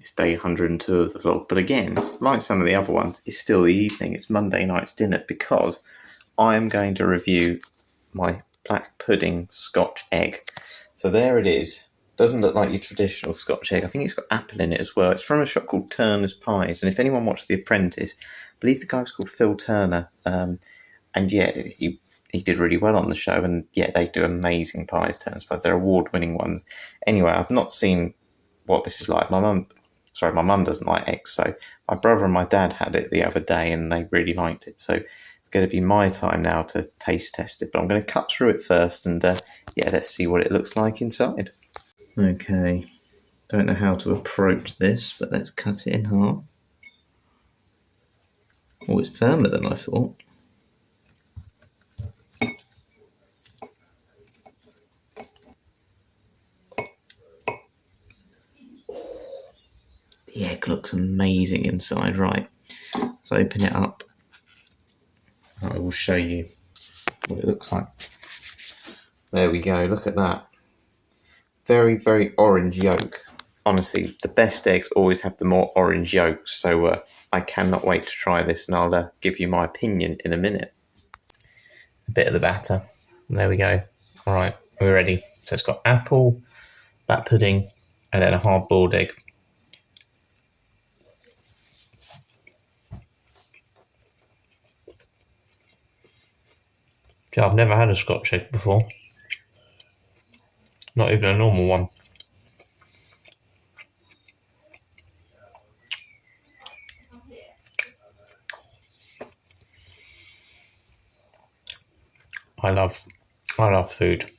It's day 102 of the vlog. But again, like some of the other ones, it's still the evening. It's Monday night's dinner because I'm going to review my black pudding Scotch egg. So there it is. Doesn't look like your traditional Scotch egg. I think it's got apple in it as well. It's from a shop called Turner's Pies. And if anyone watched The Apprentice, I believe the guy was called Phil Turner. And yeah, he did really well on the show. And yeah, they do amazing pies, Turner's Pies. They're award-winning ones. Anyway, I've not seen what this is like. My mum doesn't like eggs. So my brother and my dad had it the other day and they really liked it. So it's going to be my time now to taste test it. But I'm going to cut through it first and yeah, let's see what it looks like inside. Okay, don't know how to approach this, but let's cut it in half. Oh, it's firmer than I thought. The egg looks amazing inside. Right, let's open it up. I will show you what it looks like. There we go, look at that. Very, very orange yolk. Honestly, the best eggs always have the more orange yolks, so I cannot wait to try this, and I'll give you my opinion in a minute. A bit of the batter. There we go. All right, we're ready. So it's got apple, black pudding, and then a hard-boiled egg. See, I've never had a Scotch egg before. Not even a normal one. I love food.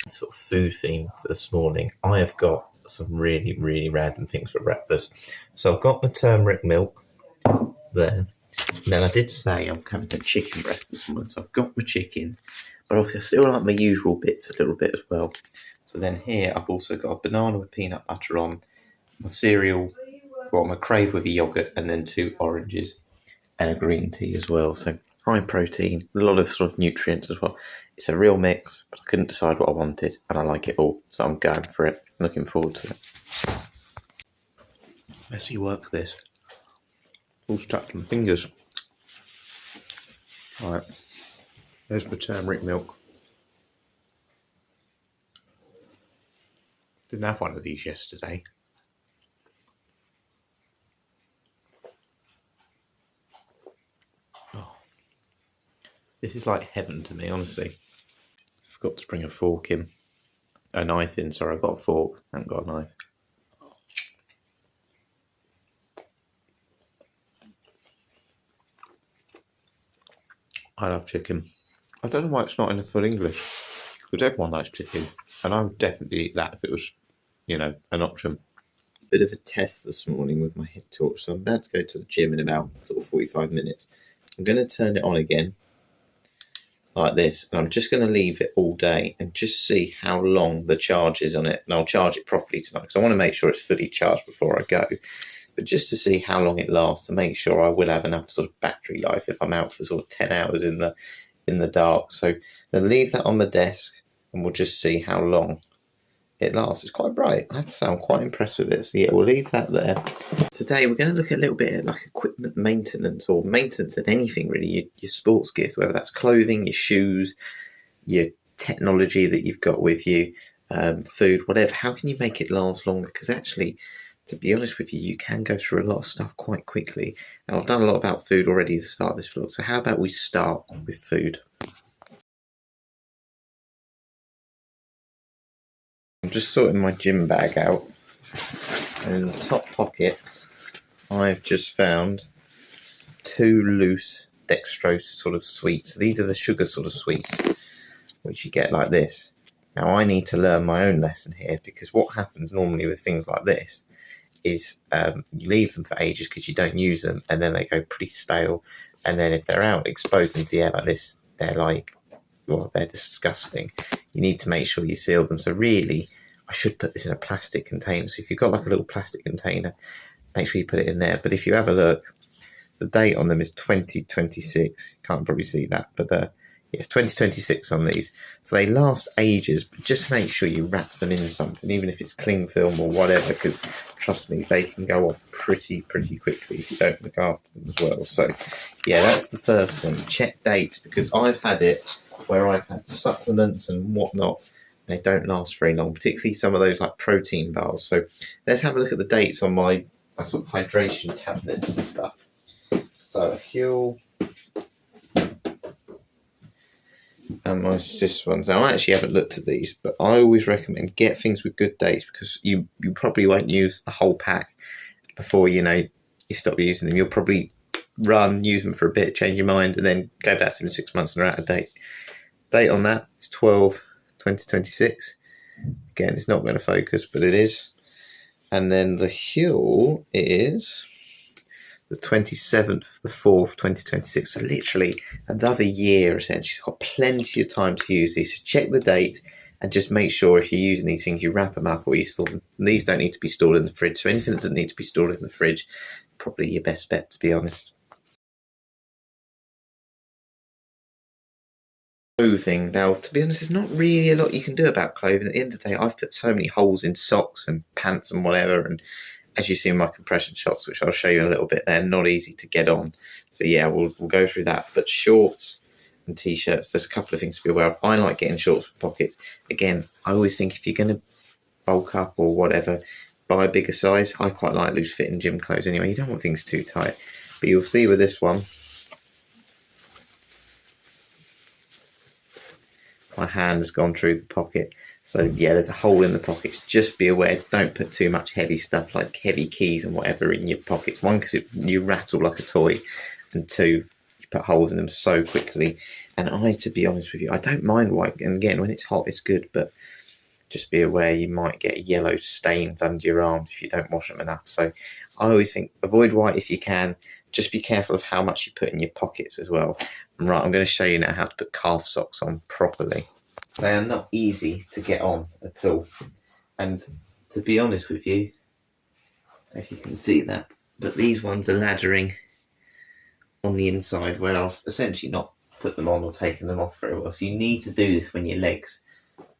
Sort of food theme for this morning. I have got some really, really random things for breakfast. So I've got my turmeric milk there. And then I did say I'm having a chicken breast this morning. So I've got my chicken, but obviously I still like my usual bits a little bit as well. So then here I've also got a banana with peanut butter on, my cereal, well, my crave with a yogurt, and then 2 oranges and a green tea as well. So high protein, a lot of sort of nutrients as well. It's a real mix, but I couldn't decide what I wanted, and I like it all, so I'm going for it. Looking forward to it. Let's see work this. All stuck to my fingers. Alright, there's my turmeric milk. Didn't have one of these yesterday. Oh, this is like heaven to me, honestly. Forgot to bring a knife in. Sorry, I've got a fork, I haven't got a knife. I love chicken. I don't know why it's not in full English, because everyone likes chicken, and I would definitely eat that if it was, you know, an option. Bit of a test this morning with my head torch, so I'm about to go to the gym in about sort of 45 minutes. I'm going to turn it on again, like this, and I'm just going to leave it all day and just see how long the charge is on it, and I'll charge it properly tonight, because I want to make sure it's fully charged before I go. But just to see how long it lasts, to make sure I will have enough sort of battery life if I'm out for sort of 10 hours in the dark. So I'll leave that on my desk and we'll just see how long it lasts. It's quite bright. I have to say I'm quite impressed with it. So yeah, we'll leave that there. Today we're going to look at a little bit at like equipment maintenance, or maintenance of anything really, your sports gear, whether that's clothing, your shoes, your technology that you've got with you, food, whatever. How can you make it last longer? Because actually, to be honest with you, you can go through a lot of stuff quite quickly. Now, I've done a lot about food already to start this vlog, so how about we start with food? I'm just sorting my gym bag out, and in the top pocket, I've just found 2 loose dextrose sort of sweets. So these are the sugar sort of sweets, which you get like this. Now, I need to learn my own lesson here, because what happens normally with things like this is you leave them for ages because you don't use them, and then they go pretty stale, and then if they're out exposed into the air like this, they're like, well, they're disgusting. You need to make sure you seal them. So really, I should put this in a plastic container. So if you've got like a little plastic container, make sure you put it in there. But if you have a look, the date on them is 2026. Can't probably see that, but Yes, 2026 on these. So they last ages, but just make sure you wrap them in something, even if it's cling film or whatever, because trust me, they can go off pretty quickly if you don't look after them as well. So yeah, that's the first thing. Check dates, because I've had it where I've had supplements and whatnot. They don't last very long, particularly some of those like protein bars. So let's have a look at the dates on my sort of hydration tablets and stuff. So Huel and my cis ones. Now I actually haven't looked at these, but I always recommend get things with good dates, because you probably won't use the whole pack before you stop using them. You'll probably use them for a bit, change your mind, and then go back to the 6 months and they're out of date. Date on that is 12/2026. Again, it's not going to focus, but it is. And then the Huel is the 27th of the 4th, 2026. So literally another year, essentially. It's got plenty of time to use these. So check the date and just make sure if you're using these things, you wrap them up or you store them. These don't need to be stored in the fridge. So anything that doesn't need to be stored in the fridge, probably your best bet, to be honest. Clothing. Now, to be honest, there's not really a lot you can do about clothing. At the end of the day, I've put so many holes in socks and pants and whatever, and as you see in my compression shots, which I'll show you in a little bit, they're not easy to get on. So yeah, we'll go through that. But shorts and t-shirts, there's a couple of things to be aware of. I like getting shorts with pockets. Again, I always think if you're going to bulk up or whatever, buy a bigger size. I quite like loose fitting gym clothes anyway. You don't want things too tight. But you'll see with this one, my hand has gone through the pocket. So yeah, there's a hole in the pockets. Just be aware, don't put too much heavy stuff like heavy keys and whatever in your pockets. One, because you rattle like a toy, and two, you put holes in them so quickly. And to be honest with you, I don't mind white. And again, when it's hot, it's good, but just be aware you might get yellow stains under your arms if you don't wash them enough. So I always think avoid white if you can. Just be careful of how much you put in your pockets as well. And right, I'm going to show you now how to put calf socks on properly. They are not easy to get on at all. And to be honest with you, if you can see that, but these ones are laddering on the inside where I've essentially not put them on or taken them off very well. So you need to do this when your legs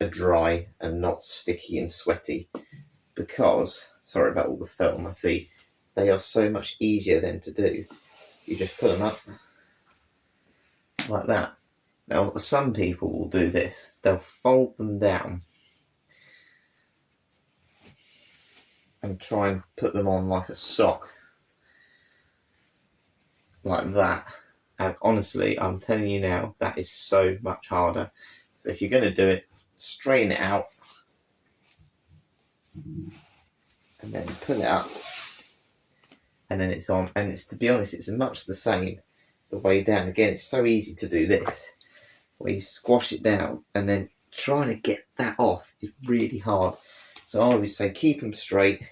are dry and not sticky and sweaty, because, sorry about all the felt on my feet, they are so much easier then to do. You just put them up like that. Now, some people will do this. They'll fold them down and try and put them on like a sock, like that. And honestly, I'm telling you now, that is so much harder. So if you're going to do it, straighten it out and then pull it up, and then it's on. And to be honest, it's much the same the way down. Again, it's so easy to do this, where you squash it down, and then trying to get that off is really hard. So I always say keep them straight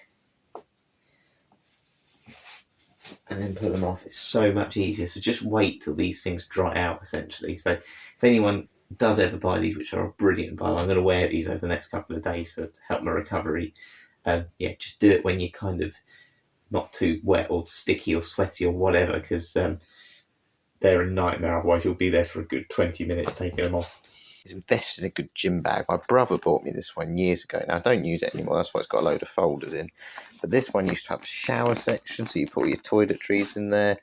and then put them off. It's so much easier. So just wait till these things dry out, essentially. So if anyone does ever buy these, which are brilliant, by the way, I'm going to wear these over the next couple of days to help my recovery. Yeah, just do it when you're kind of not too wet or sticky or sweaty or whatever, because they're a nightmare. Otherwise, you'll be there for a good 20 minutes taking them off. He's invested in a good gym bag. My brother bought me this one years ago. Now, I don't use it anymore. That's why it's got a load of folders in. But this one used to have a shower section, so you put all your toiletries in there.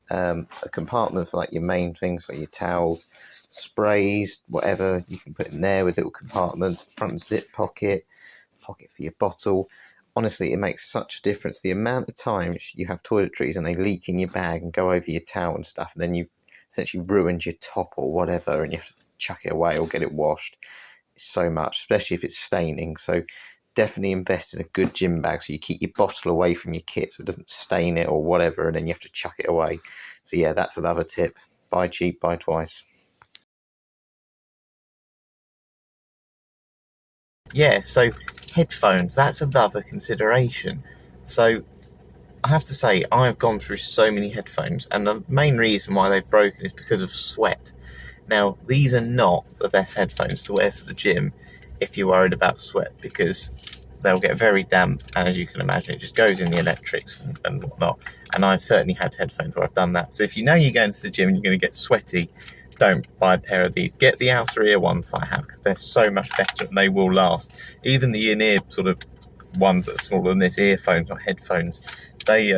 A compartment for like your main things, like your towels, sprays, whatever you can put in there with little compartments. Front zip pocket for your bottle. Honestly, it makes such a difference. The amount of times you have toiletries and they leak in your bag and go over your towel and stuff, and then you've essentially ruined your top or whatever, and you have to chuck it away or get it washed. It's so much, especially if it's staining. So definitely invest in a good gym bag so you keep your bottle away from your kit so it doesn't stain it or whatever, and then you have to chuck it away. So yeah, that's another tip. Buy cheap, buy twice. Yeah, so headphones, that's another consideration. So I have to say, I've gone through so many headphones, and the main reason why they've broken is because of sweat. Now, these are not the best headphones to wear for the gym if you're worried about sweat, because they'll get very damp, and as you can imagine, it just goes in the electrics and whatnot. And I've certainly had headphones where I've done that. So if you know you're going to the gym and you're going to get sweaty, don't buy a pair of these. Get the outer ear ones that I have, because they're so much better and they will last. Even the in-ear sort of ones that are smaller than this, earphones or headphones, they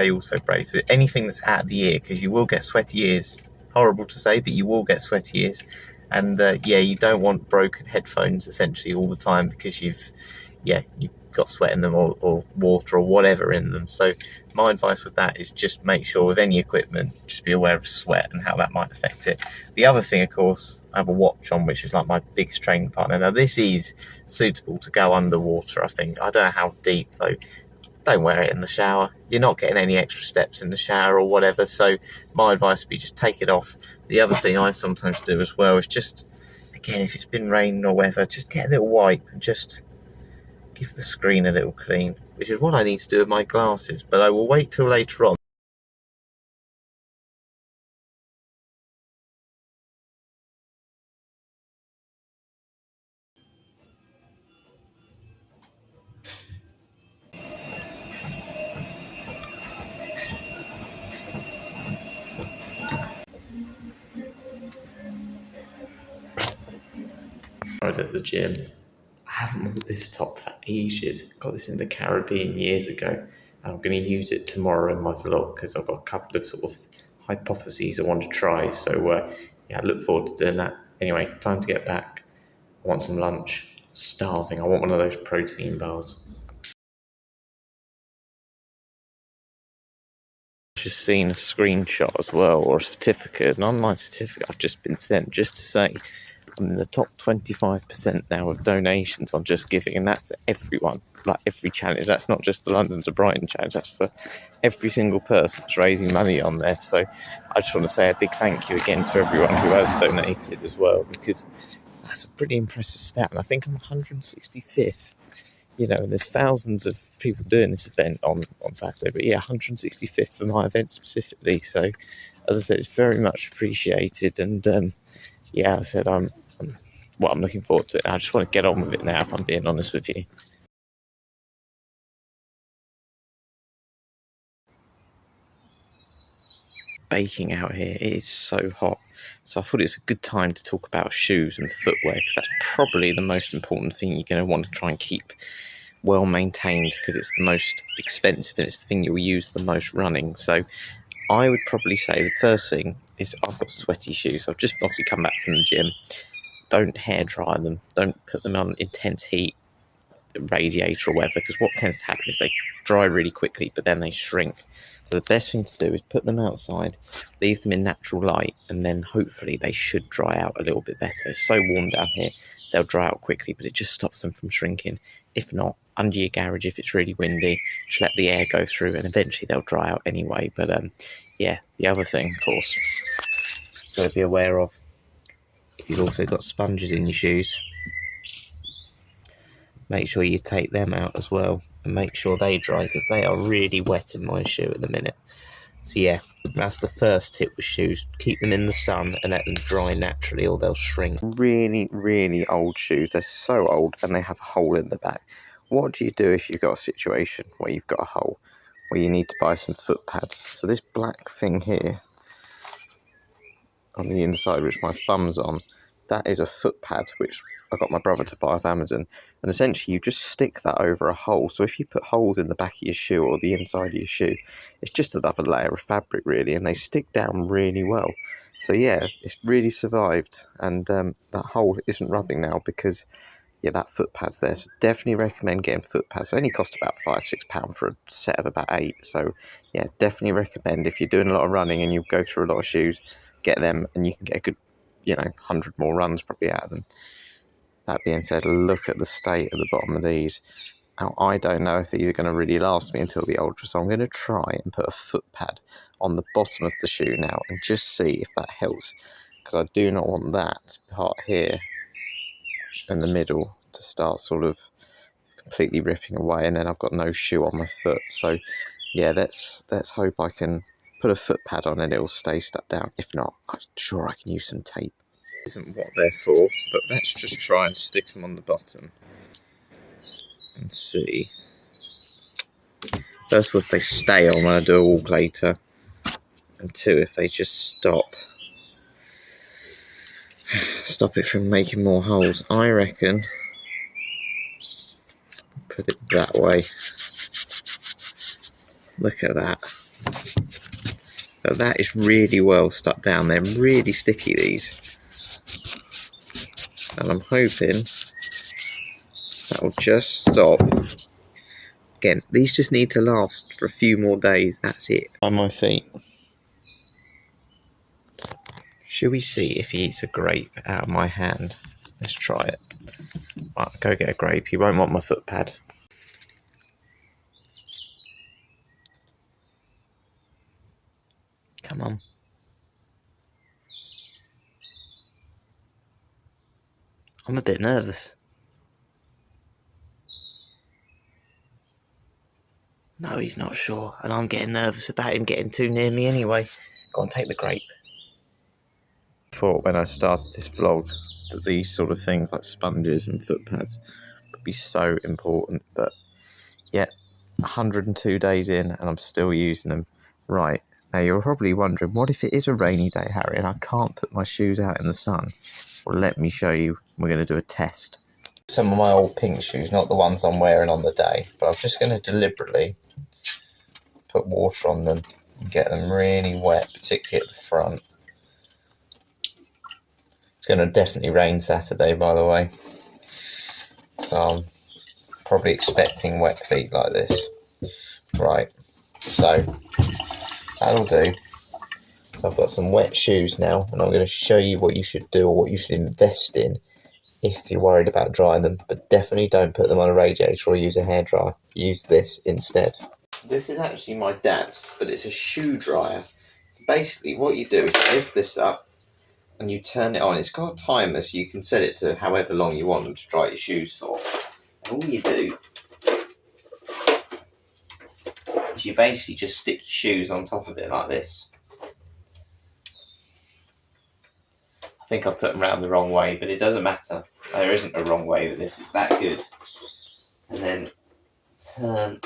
also break. So anything that's out of the ear, because you will get sweaty ears. Horrible to say, but you will get sweaty ears. And you don't want broken headphones essentially all the time, because you've got sweat in them or water or whatever in them. So my advice with that is just make sure with any equipment, just be aware of sweat and how that might affect it. The other thing, of course, I have a watch on, which is like my biggest training partner. Now this is suitable to go underwater, I think. I don't know how deep though. Don't wear it in the shower. You're not getting any extra steps in the shower or whatever. So my advice would be just take it off. The other thing I sometimes do as well is just, again, if it's been raining or weather, just get a little wipe and just give the screen a little clean, which is what I need to do with my glasses, but I will wait till later on. Right at the gym. I haven't worn this top for ages. Got this in the Caribbean years ago, and I'm going to use it tomorrow in my vlog because I've got a couple of sort of hypotheses I want to try. So I look forward to doing that. Anyway, time to get back. I want some lunch. I'm starving. I want one of those protein bars. Just seen a screenshot as well, or a certificate, an online certificate I've just been sent, just to say I'm in the top 25% now of donations on Just Giving, and that's for everyone, like every challenge. That's not just the London2Brighton challenge, that's for every single person that's raising money on there. So I just want to say a big thank you again to everyone who has donated as well, because that's a pretty impressive stat, and I think I'm 165th. And there's thousands of people doing this event on Saturday, but 165th for my event specifically. So, as I said, it's very much appreciated, and I said I'm looking forward to it. I just want to get on with it now, if I'm being honest with you. Baking out here, it is so hot, so I thought it's a good time to talk about shoes and footwear, because that's probably the most important thing you're going to want to try and keep well maintained, because it's the most expensive and it's the thing you'll use the most running. So I would probably say the first thing is I've got sweaty shoes. I've just obviously come back from the gym. Don't hair dry them. Don't put them on intense heat, radiator or whatever, because what tends to happen is they dry really quickly, but then they shrink. So the best thing to do is put them outside, leave them in natural light, and then hopefully they should dry out a little bit better. It's so warm down here, they'll dry out quickly, but it just stops them from shrinking. If not, under your garage, if it's really windy, just let the air go through, and eventually they'll dry out anyway. But the other thing, of course, you've got to be aware of, if you've also got sponges in your shoes, make sure you take them out as well and make sure they dry, because they are really wet in my shoe at the minute. So that's the first tip with shoes. Keep them in the sun and let them dry naturally, or they'll shrink. Really, really old shoes. They're so old and they have a hole in the back. What do you do if you've got a situation where you've got a hole, where you need to buy some foot pads? So this black thing here on the inside, which my thumb's on, that is a foot pad, which I got my brother to buy off Amazon. And essentially you just stick that over a hole. So if you put holes in the back of your shoe or the inside of your shoe, it's just another layer of fabric really, and they stick down really well. So it's really survived, and that hole isn't rubbing now because that foot pad's there. So definitely recommend getting foot pads. They only cost about £5-6 for a set of about 8. So definitely recommend, if you're doing a lot of running and you go through a lot of shoes, get them, and you can get a good 100 more runs probably out of them. That being said, look at the state at the bottom of these. Now, I don't know if these are going to really last me until the Ultra, so I'm going to try and put a foot pad on the bottom of the shoe now and just see if that helps, because I do not want that part here in the middle to start sort of completely ripping away, and then I've got no shoe on my foot. So let's hope I can put a foot pad on and it'll stay stuck down. If not, I'm sure I can use some tape. Isn't what they're for, but let's just try and stick them on the bottom and see. First of all, if they stay on when I do a walk later, and two, if they just stop stop it from making more holes. I reckon put it that way. Look at that. But that is really well stuck down. They're really sticky, these. And I'm hoping that will just stop. Again, these just need to last for a few more days. That's it. On my feet. Should we see if he eats a grape out of my hand? Let's try it. Right, go get a grape. He won't want my foot pad. Come on. I'm a bit nervous. No, he's not sure, and I'm getting nervous about him getting too near me anyway. Go on, take the grape. I thought when I started this vlog that these sort of things like sponges and foot pads would be so important, but yeah, 102 days in and I'm still using them. Right, now you're probably wondering, what if it is a rainy day, Harry, and I can't put my shoes out in the sun? Well, let me show you. We're going to do a test. Some of my old pink shoes, not the ones I'm wearing on the day, but I'm just going to deliberately put water on them and get them really wet, particularly at the front. It's going to definitely rain Saturday, by the way, so I'm probably expecting wet feet like this. Right, so that'll do. So I've got some wet shoes now, and I'm going to show you what you should do or what you should invest in if you're worried about drying them, but definitely don't put them on a radiator or use a hairdryer. Use this instead. This is actually my dad's, but it's a shoe dryer. So basically what you do is you lift this up and you turn it on. It's got a timer, so you can set it to however long you want them to dry your shoes for. And all you do is you basically just stick your shoes on top of it like this. I think I put them around the wrong way, but it doesn't matter. There isn't a wrong way with this, it's that good. And then turn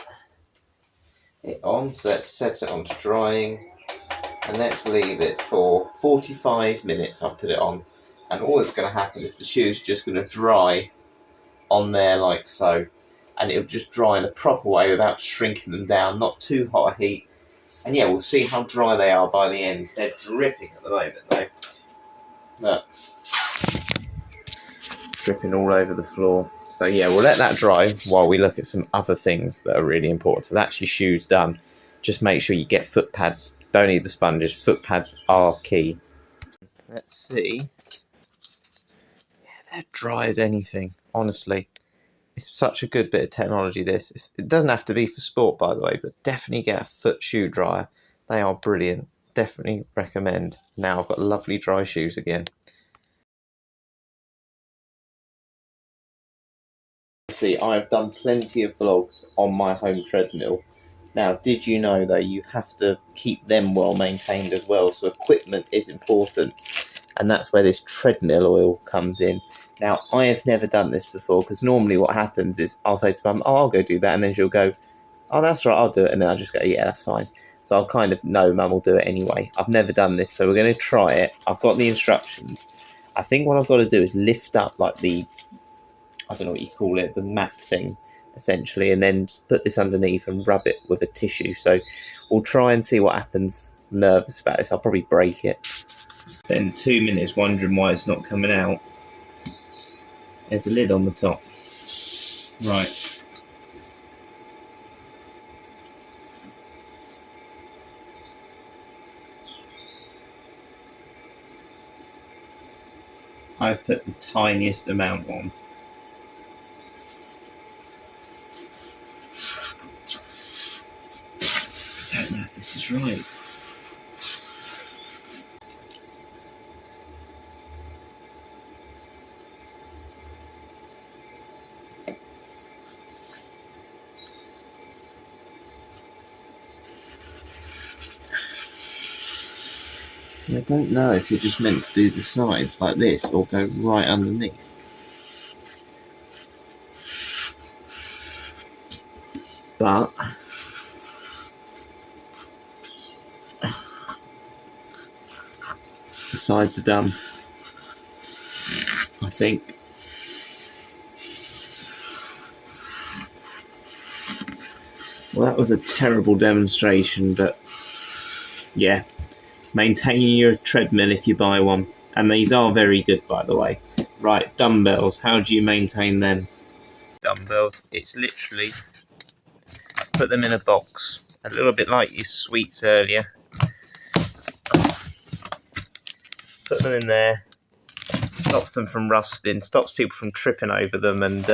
it on, so let's set it on to drying. And let's leave it for 45 minutes. I've put it on. And all that's going to happen is the shoes are just going to dry on there like so. And it'll just dry in a proper way without shrinking them down, not too hot a heat. And yeah, we'll see how dry they are by the end. They're dripping at the moment though. Look. Dripping all over the floor. So yeah, we'll let that dry while we look at some other things that are really important. So that's your shoes done. Just make sure you get foot pads. Don't need the sponges. Foot pads are key. Let's see. Yeah, they're dry as anything, honestly. It's such a good bit of technology, this. It doesn't have to be for sport, by the way, but definitely get a foot shoe dryer. They are brilliant. Definitely recommend. Now I've got lovely dry shoes again. See, I've done plenty of vlogs on my home treadmill. Now, did you know though, you have to keep them well maintained as well, so equipment is important, and that's where this treadmill oil comes in. Now, I have never done this before, because normally what happens is I'll say to Mum, oh, I'll go do that, and then she'll go, oh, that's right, I'll do it, and then I'll just go, yeah, that's fine. So I'll kind of know Mum will do it anyway. I've never done this, so we're going to try it. I've got the instructions. I think what I've got to do is lift up like the, I don't know what you call it, the mat thing, essentially, and then put this underneath and rub it with a tissue. So we'll try and see what happens. I'm nervous about this. I'll probably break it. Spend 2 minutes wondering why it's not coming out. There's a lid on the top. Right. I've put the tiniest amount on. I don't know if this is right. I don't know if you're just meant to do the sides like this or go right underneath. But the sides are done. think. Well, that was a terrible demonstration, but yeah, maintaining your treadmill if you buy one. And these are very good, by the way. Right, dumbbells, how do you maintain them? Dumbbells, it's literally put them in a box, a little bit like your sweets earlier. Put them in there, stops them from rusting, stops people from tripping over them, and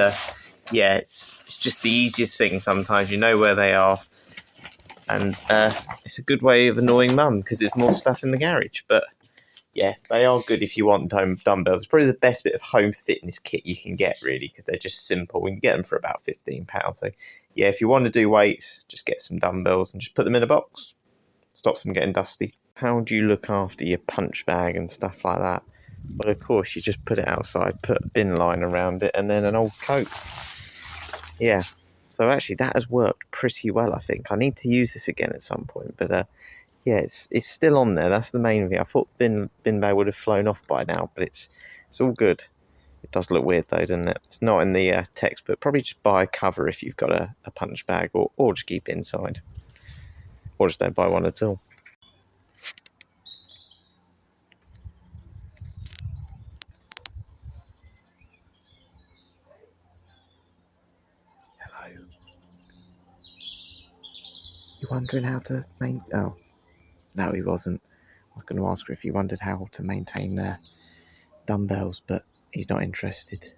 yeah, it's just the easiest thing sometimes. You know where they are, and it's a good way of annoying mum because there's more stuff in the garage. But yeah, they are good if you want home dumbbells. It's probably the best bit of home fitness kit you can get, really, because they're just simple. You can get them for about £15. So yeah, if you want to do weights, just get some dumbbells and just put them in a box. Stops them getting dusty. How do you look after your punch bag and stuff like that? Well, of course, you just put it outside, put a bin line around it, and then an old coat. Yeah, so actually that has worked pretty well, I think. I need to use this again at some point, but yeah, it's still on there. That's the main thing. I thought bin bag would have flown off by now, but it's all good. It does look weird though, doesn't it? It's not in the textbook. Probably just buy a cover if you've got a punch bag, or just keep it inside. Or just don't buy one at all. Hello. You wondering how to maintain... Oh, no, he wasn't. I was going to ask her if you wondered how to maintain their dumbbells, but he's not interested.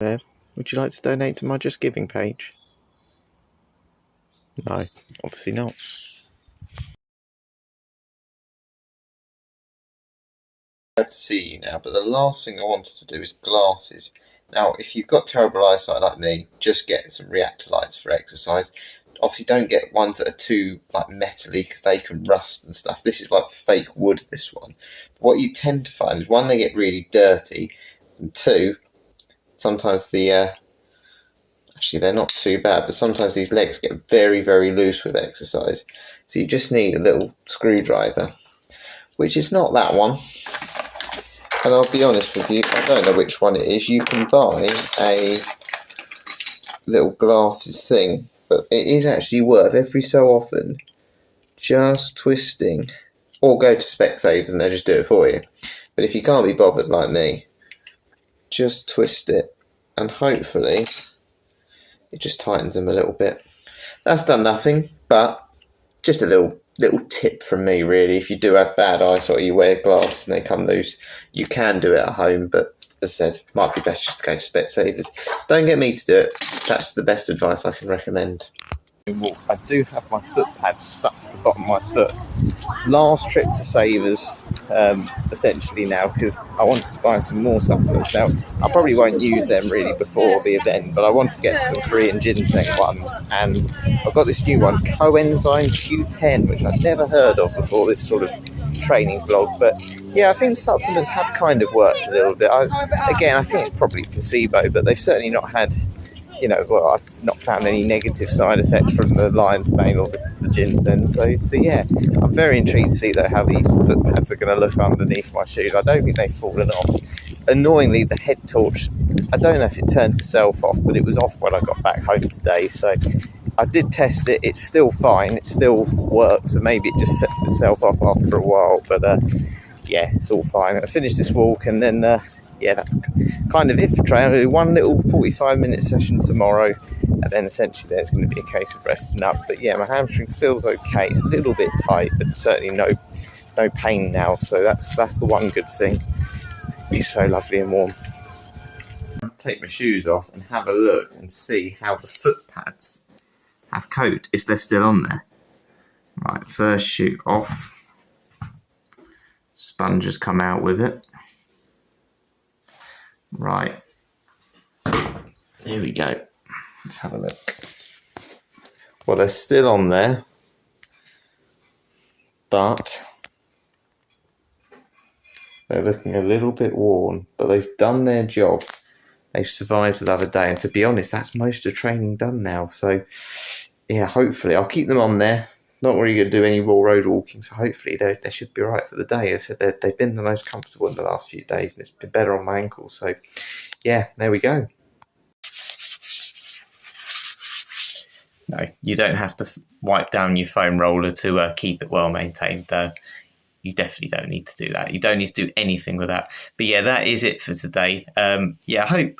Would you like to donate to my Just Giving page? No, obviously not. To see you now, but the last thing I wanted to do is glasses. Now, if you've got terrible eyesight like me, just get some reactor lights for exercise. Obviously, don't get ones that are too like metally because they can rust and stuff. This is like fake wood. This one. What you tend to find is one, they get really dirty, and two, sometimes the actually they're not too bad, but sometimes these legs get very, very loose with exercise. So you just need a little screwdriver, which is not that one. And I'll be honest with you, I don't know which one it is. You can buy a little glasses thing, but it is actually worth every so often just twisting, or go to Specsavers and they'll just do it for you. But if you can't be bothered like me, just twist it and hopefully it just tightens them a little bit. That's done nothing, but just a little tip from me, really. If you do have bad eyesight, you wear glasses and they come loose, you can do it at home, but as I said, might be best just to go to Specsavers. Don't get me to do it. That's the best advice I can recommend. I do have my foot pads stuck to the bottom of my foot. Last trip to Savers, essentially now, because I wanted to buy some more supplements. Now, I probably won't use them really before the event, but I wanted to get some Korean ginseng ones, and I've got this new one, Coenzyme Q10, which I've never heard of before this sort of training blog, but yeah, I think supplements have kind of worked a little bit. I think it's probably placebo, but they've certainly not had, I've not found any negative side effects from the lion's mane or the ginseng. So yeah, I'm very intrigued to see though how these foot pads are going to look underneath my shoes. I don't think they've fallen off. Annoyingly, the head torch, I don't know if it turned itself off, but it was off when I got back home today. So I did test it. It's still fine. It still works. So maybe it just sets itself off after a while. But yeah, it's all fine. I finished this walk and then yeah, that's kind of it for training. I'll do one little 45-minute session tomorrow, and then essentially there's going to be a case of resting up. But yeah, my hamstring feels okay. It's a little bit tight, but certainly no pain now. So that's the one good thing. It's so lovely and warm. I'll take my shoes off and have a look and see how the foot pads have coat, if they're still on there. Right, first shoe off. Sponge has come out with it. Right, here we go. Let's have a look. Well, they're still on there, but they're looking a little bit worn, but they've done their job. They've survived the other day, and to be honest, that's most of the training done now. So yeah, hopefully I'll keep them on there. not really going to do any more road walking, so hopefully they should be right for the day. As I said, they've been the most comfortable in the last few days, and it's been better on my ankles. So, yeah, there we go. No, you don't have to wipe down your foam roller to keep it well maintained. You definitely don't need to do that. You don't need to do anything with that. But yeah, that is it for today. I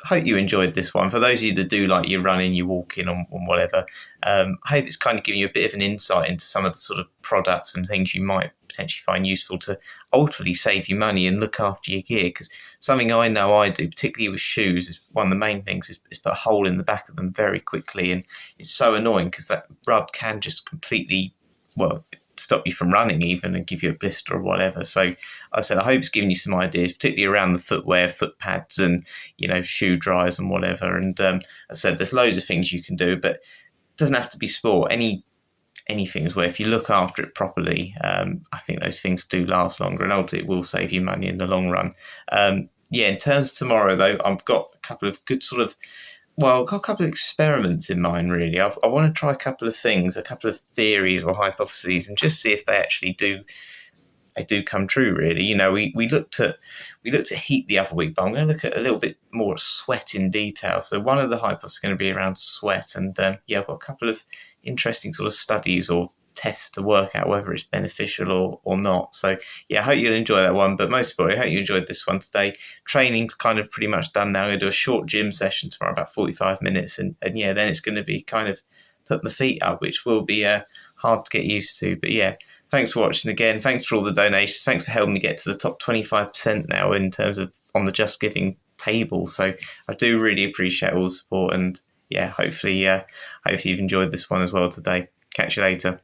hope you enjoyed this one. For those of you that do like your running, your walking, on whatever, I hope it's kind of giving you a bit of an insight into some of the sort of products and things you might potentially find useful to ultimately save you money and look after your gear. Because something I know I do, particularly with shoes, is one of the main things is put a hole in the back of them very quickly. And it's so annoying because that rub can just completely, stop you from running even and give you a blister or whatever. So I said, I hope it's giving you some ideas, particularly around the footwear, foot pads and, shoe dryers and whatever. And I said, there's loads of things you can do, but it doesn't have to be sport. Anything where if you look after it properly, I think those things do last longer and ultimately it will save you money in the long run. In terms of tomorrow though, I've got a couple of good I've got a couple of experiments in mind, really. I want to try a couple of things, a couple of theories or hypotheses, and just see if they actually do come true, really. We looked at heat the other week, but I'm going to look at a little bit more sweat in detail. So one of the hypotheses is going to be around sweat, and I've got a couple of interesting sort of studies or tests to work out whether it's beneficial or not. So I hope you'll enjoy that one, but most importantly, I hope you enjoyed this one today. Training's kind of pretty much done now. I'm going to do a short gym session tomorrow, about 45 minutes, and then it's going to be kind of put my feet up, which will be hard to get used to. But thanks for watching again. Thanks for all the donations. Thanks for helping me get to the top 25% now in terms of on the Just Giving table. So I do really appreciate all the support, and hopefully you've enjoyed this one as well today. Catch you later.